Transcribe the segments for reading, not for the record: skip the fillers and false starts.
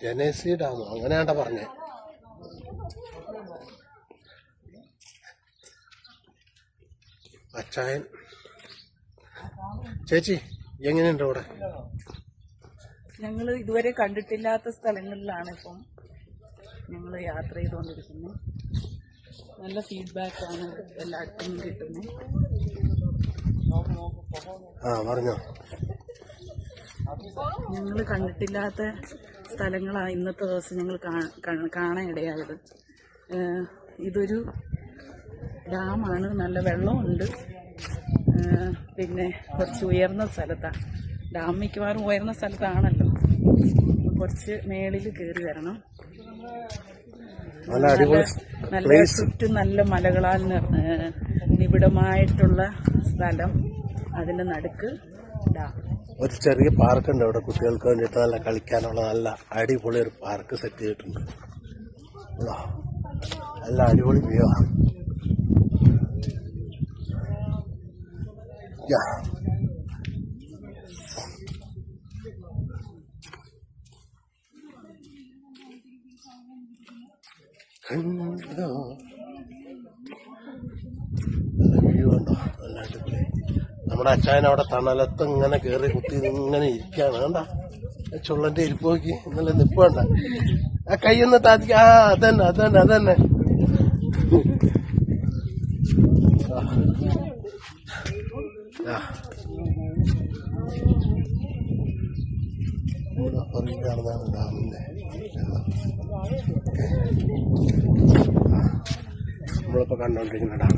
ജനേസി ഡാമോ അങ്ങനെയാണ്ട പറഞ്ഞേ. അച്ചായൻ ചേച്ചി എങ്ങനെയുണ്ട് ഇവിടെ? ഞങ്ങൾ ഇതുവരെ കണ്ടിട്ടില്ലാത്ത സ്ഥലങ്ങളിലാണ് ഇപ്പം ഞങ്ങൾ യാത്ര ചെയ്തുകൊണ്ടിരിക്കുന്നത്. നല്ല ഫീഡ്ബാക്കാണ് എല്ലായിടത്തും കിട്ടുന്നത്. പറഞ്ഞോ. ഞങ്ങൾ കണ്ടിട്ടില്ലാത്ത സ്ഥലങ്ങളാണ് ഇന്നത്തെ ദിവസം ഞങ്ങൾ കാണാനിടയായത്. ഇതൊരു ഡാമാണ്, നല്ല വെള്ളമുണ്ട്, പിന്നെ കുറച്ച് ഉയർന്ന സ്ഥലത്താണ്. ഡാം മിക്കവാറും ഉയർന്ന സ്ഥലത്താണല്ലോ, കുറച്ച് മേളിൽ കയറി വരണം. നല്ല ചുറ്റും നല്ല മലകളാൽ നിബിഡമായിട്ടുള്ള സ്ഥലം, അതിന്റെ നടുക്ക് ഡാം. ഒരു ചെറിയ പാർക്കുണ്ട് അവിടെ, കുട്ടികൾക്ക് വേണ്ടിയിട്ട് നല്ല കളിക്കാനുള്ള നല്ല അടിപൊളി ഒരു പാർക്ക് സെറ്റ് ചെയ്തിട്ടുണ്ട്. നല്ല അടിപൊളി വ്യൂ ആണ്. വ്യൂ ഉണ്ടോ? നല്ല അടിപൊളി. നമ്മുടെ അച്ചായൻ അവിടെ തണലത്ത് ഇങ്ങനെ കയറി കുത്തി ഇങ്ങനെ ഇരിക്കുകയാണ്. കണ്ട ചുള്ളന്റെ ഇരിപ്പ് നോക്കി, ഇന്നലെ നിപ്പ് വേണ്ട. ആ കൈയൊന്ന് താത്തി. അതന്നെ അതന്നെ അതന്നെ. കാണുന്നതാണ് ഡാമിന്റെ. നമ്മളിപ്പോ കണ്ടോണ്ടിരിക്കുന്ന ഡാം.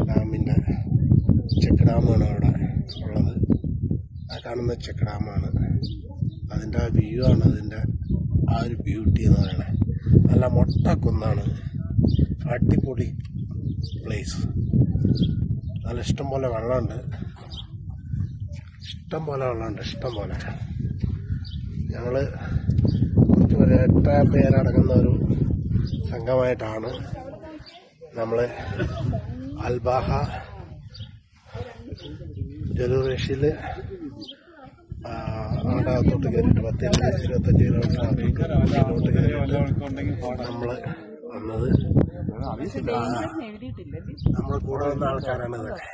ഡാമിന്റെ ചെക്ക് ഡാമാണ് അവിടെ ഉള്ളത്. ആ കാണുന്ന ചെക്ക് ഡാമാണ്. അതിന്റെ ആ വ്യൂ ആണ് അതിന്റെ ആ ഒരു ബ്യൂട്ടി എന്ന് പറയണേ. നല്ല മൊട്ടക്കുന്നാണ്, അടിപൊളി പ്ലേസ്. നല്ല ഇഷ്ടം പോലെ വെള്ളമുണ്ട്, ഇഷ്ടം പോലെ വെള്ളമുണ്ട്, ഇഷ്ടം പോലെ. ഞങ്ങള് കുറച്ച് 8 പേരടങ്ങുന്ന ഒരു സംഘമായിട്ടാണ് നമ്മള് അൽബാഹ ജലൂറേഷ്യയില് അവിടെ അകത്തോട്ട് കയറിയിട്ട് 10-25 കിലോമീറ്റർ കയറിയിട്ട് നമ്മള് വന്നത്. നമ്മുടെ കൂടെ വന്ന ആൾക്കാരാണ് ഇതൊക്കെ.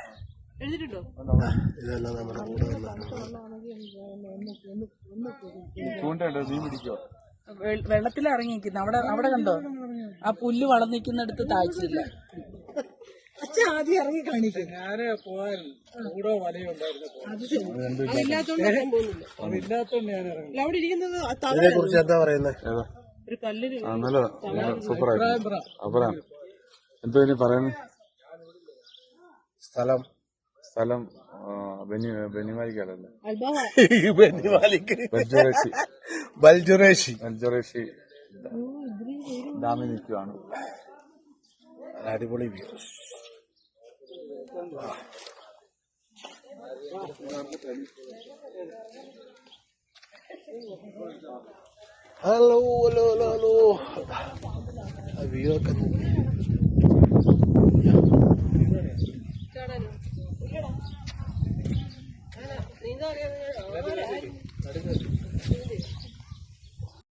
ഇതെല്ലാം നമ്മുടെ കൂടെ വെള്ളത്തിലിറങ്ങിയിരിക്കുന്നു. അവിടെ കണ്ടോ ആ പുല്ല് വളർന്നിക്കുന്നിടത്ത് താഴ്ചയില്ല. അച്ഛൻ ആദ്യം ഇറങ്ങി കാണിക്കും. ഞാന് പോയായിരുന്നു, കൂടെ ഇതിനെ കുറിച്ച് എന്താ പറയുന്നത്? സൂപ്പറായിരുന്നു. എന്താ ഇനി പറയുന്നത്? സ്ഥലം ബെനിമാലിക്കല്ലേ? ബൽജുറേഷി ഡാമിൽ നിൽക്കുകയാണ്. അടിപൊളി view. Hello hello hello hello. View ഒക്കെ